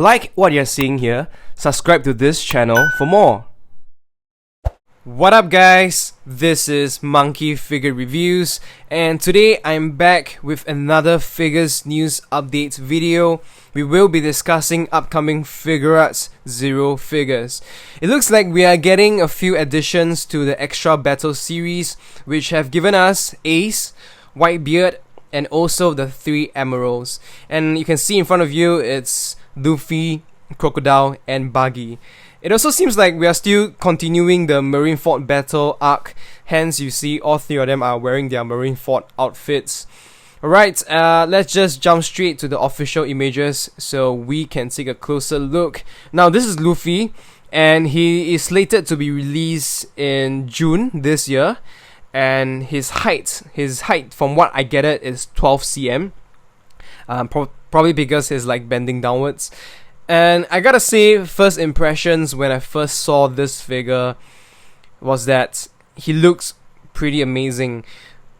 like what you're seeing here, subscribe to this channel for more. What up guys, this is Monkey Figure Reviews, and today I'm back with another Figures News Update video. We will be discussing upcoming Figuarts Zero figures. It looks like we are getting a few additions to the Extra Battle series, which have given us Ace, Whitebeard, and also the 3 Emeralds. And you can see in front of you, it's Luffy, Crocodile, and Buggy. It also seems like we are still continuing the Marineford battle arc, hence you see all 3 of them are wearing their Marineford outfits. Alright, let's just jump straight to the official images so we can take a closer look. Now this is Luffy, and he is slated to be released in June this year, and his height from what I get it is 12 cm, probably because he's like bending downwards. And I gotta say, first impressions when I first saw this figure was that he looks pretty amazing.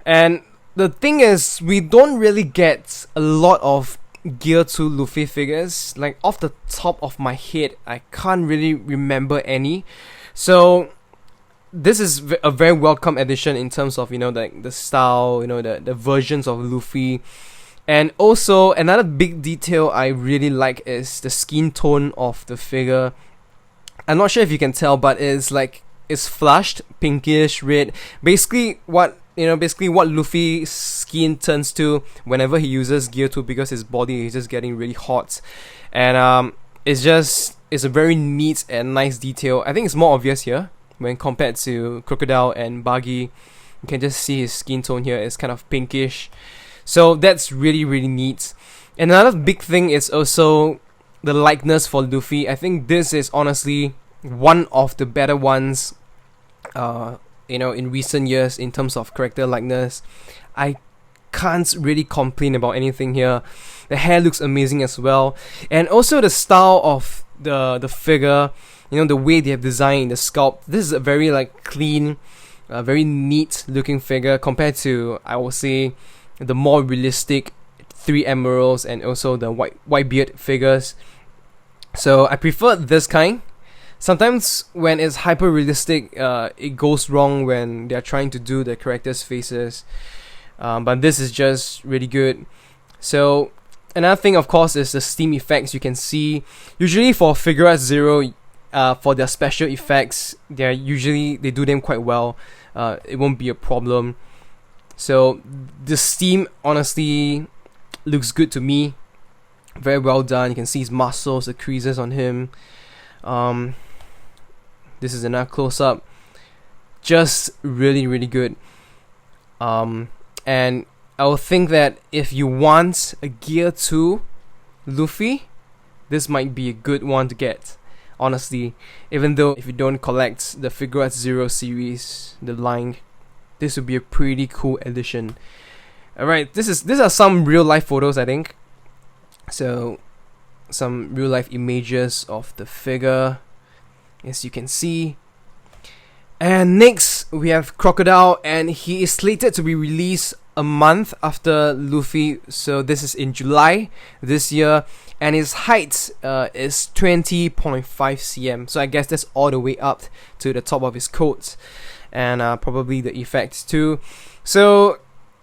And the thing is, we don't really get a lot of Gear 2 Luffy figures. Like off the top of my head, I can't really remember any. So this is a very welcome addition in terms of, the style, the versions of Luffy. And also, another big detail I really like is the skin tone of the figure. I'm not sure if you can tell, but it's flushed, pinkish red. Basically what Luffy's skin turns to whenever he uses Gear 2, because his body is just getting really hot. And it's a very neat and nice detail. I think it's more obvious here when compared to Crocodile and Buggy. You can just see his skin tone here is kind of pinkish. So that's really neat. And another big thing is also the likeness for Luffy. I think this is honestly one of the better ones in recent years in terms of character likeness. I can't really complain about anything here. The hair looks amazing as well, and also the style of the figure, the way they have designed the sculpt. This is a very clean, very neat looking figure compared to, I would say, the more realistic 3 Emeralds and also the Whitebeard figures. So I prefer this kind. Sometimes when it's hyper realistic, it goes wrong when they're trying to do the characters' faces. But this is just really good. So another thing, of course, is the steam effects. You can see usually for Figuarts Zero, for their special effects, they do them quite well. It won't be a problem. So the steam honestly looks good to me. Very well done. You can see his muscles, the creases on him. This is another close-up. Just really good. And I would think that if you want a Gear 2 Luffy, this might be a good one to get, honestly. Even though if you don't collect the Figuarts Zero series, the line, this would be a pretty cool addition. Alright, these are some real life photos, I think. So some real life images of the figure, as you can see. And next we have Crocodile, and he is slated to be released a month after Luffy. So this is in July this year, and his height is 20.5 cm. So I guess that's all the way up to the top of his coat, and probably the effects too. So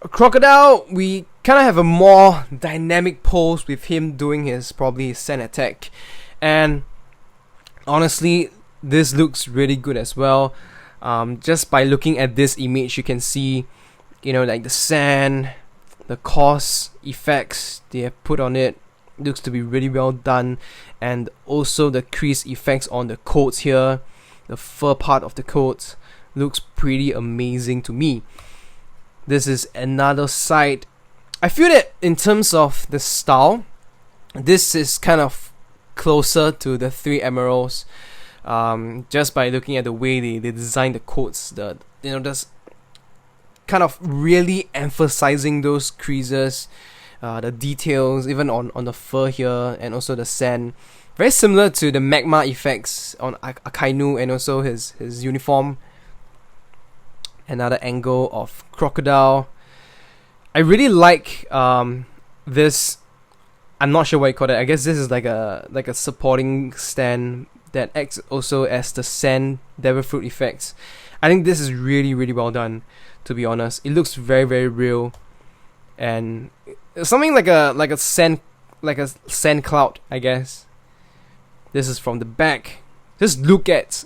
Crocodile, we kind of have a more dynamic pose with him doing his sand attack, and honestly this looks really good as well. Just by looking at this image, you can see the sand, the coarse effects they have put on it looks to be really well done, and also the crease effects on the coats here, the fur part of the coat looks pretty amazing to me. This is another side. I feel that in terms of the style, this is kind of closer to the 3 Emeralds. Just by looking at the way they design the coats, just kind of really emphasizing those creases, the details, even on the fur here, and also the sand. Very similar to the magma effects on Akainu and also his uniform. Another angle of Crocodile. I really like this I'm not sure what you call it. I guess this is like a supporting stand that acts also as the sand devil fruit effects. I think this is really well done, to be honest. It looks very real, and something like a sand cloud, I guess. This is from the back. Just look at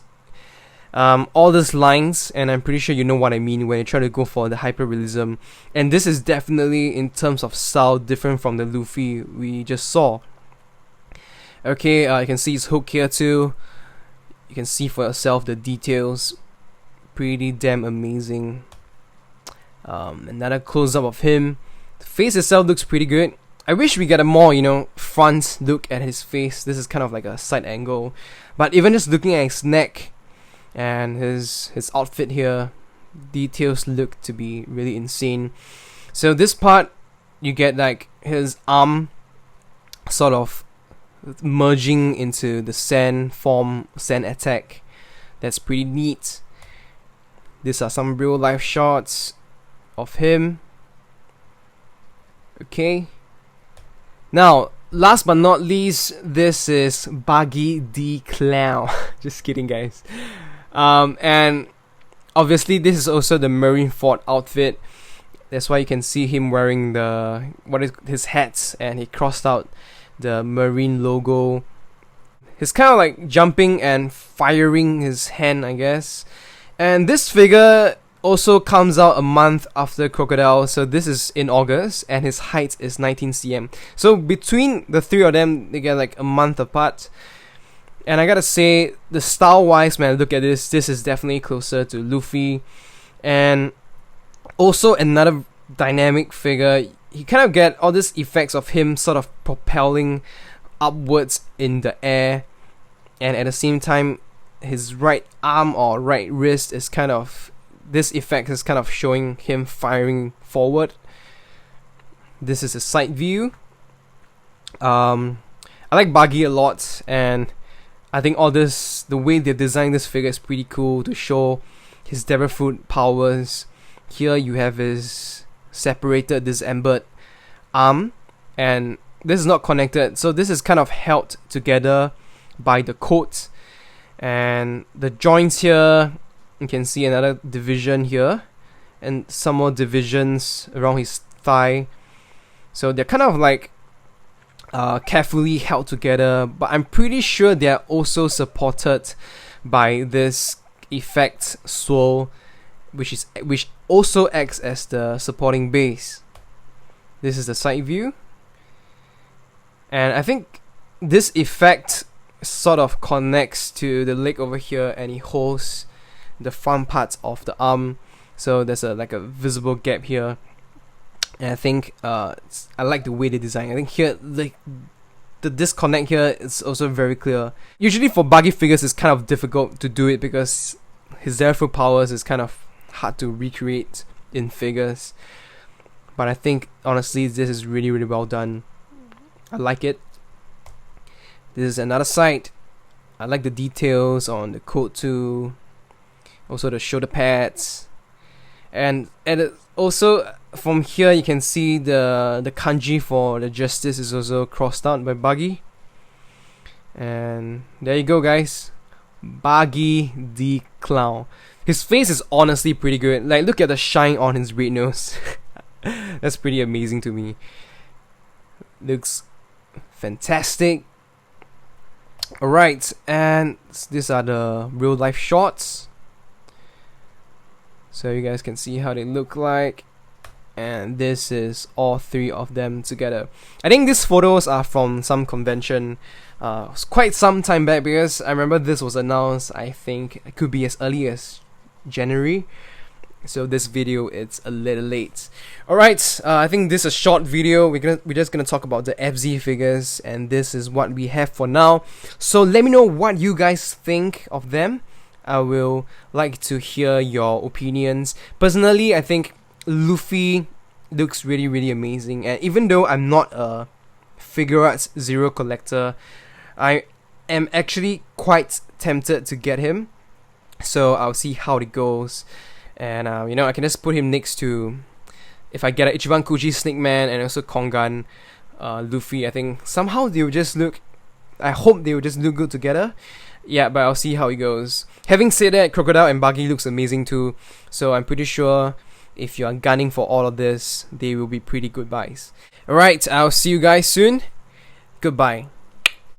all these lines, and I'm pretty sure you know what I mean when you try to go for the hyperrealism. And this is definitely, in terms of style, different from the Luffy we just saw. Okay, you can see his hook here too. You can see for yourself the details. Pretty damn amazing. Another close-up of him. The face itself looks pretty good. I wish we get a more, front look at his face. This is kind of like a side angle. But even just looking at his neck and his outfit here, details look to be really insane. So this part, you get like his arm sort of merging into the sand form, sand attack. That's pretty neat. These are some real life shots of him. Okay. Now, last but not least, this is Buggy D Clown. Just kidding, guys. And obviously this is also the Marineford outfit. That's why you can see him wearing his hats, and he crossed out the marine logo. He's kind of like jumping and firing his hand, I guess. And this figure also comes out a month after Crocodile, so this is in August, and his height is 19 cm. So between the three of them, they get like a month apart. And I gotta say, the style wise, man, look at this. This is definitely closer to Luffy. And also another dynamic figure. You kind of get all these effects of him sort of propelling upwards in the air, and at the same time his right arm or right wrist is kind of, this effect is kind of showing him firing forward. This is a side view. I like Buggy a lot, and I think all this, the way they designed this figure is pretty cool to show his devil fruit powers. Here you have his separated, dismembered arm, and this is not connected, so this is kind of held together by the coat. And the joints here, you can see another division here, and some more divisions around his thigh. So they're kind of like carefully held together, but I'm pretty sure they are also supported by this effect swirl, which also acts as the supporting base. This is the side view, and I think this effect sort of connects to the leg over here, and it holds the front parts of the arm, so there's like a visible gap here. And I think I like the way they design. I think here, like, the disconnect here is also very clear. Usually for Buggy figures it's kind of difficult to do it because his devil powers is kind of hard to recreate in figures, but I think honestly this is really well done. I like it. This is another side. I like the details on the coat too, also the shoulder pads, and also from here you can see the kanji for the justice is also crossed out by Buggy. And there you go, guys. Buggy D Clown. His face is honestly pretty good. Like, look at the shine on his red nose. That's pretty amazing to me. Looks fantastic. Alright, and these are the real life shots, so you guys can see how they look like. And this is all three of them together. I think these photos are from some convention quite some time back, because I remember this was announced, I think it could be as early as January. So this video, it's a little late. Alright, I think this is a short video. We're just gonna talk about the FZ figures, and this is what we have for now. So let me know what you guys think of them. I will like to hear your opinions. Personally, I think Luffy looks really amazing, and even though I'm not a Figuarts Zero collector, I am actually quite tempted to get him. So I'll see how it goes. And I can just put him next to, if I get an Ichiban Kuji Snake Man and also Kongan, Luffy. I think somehow they will just look. I hope they will just look good together. Yeah, but I'll see how it goes. Having said that, Crocodile and Buggy looks amazing too. So I'm pretty sure if you are gunning for all of this, they will be pretty good buys. Alright, I'll see you guys soon. Goodbye.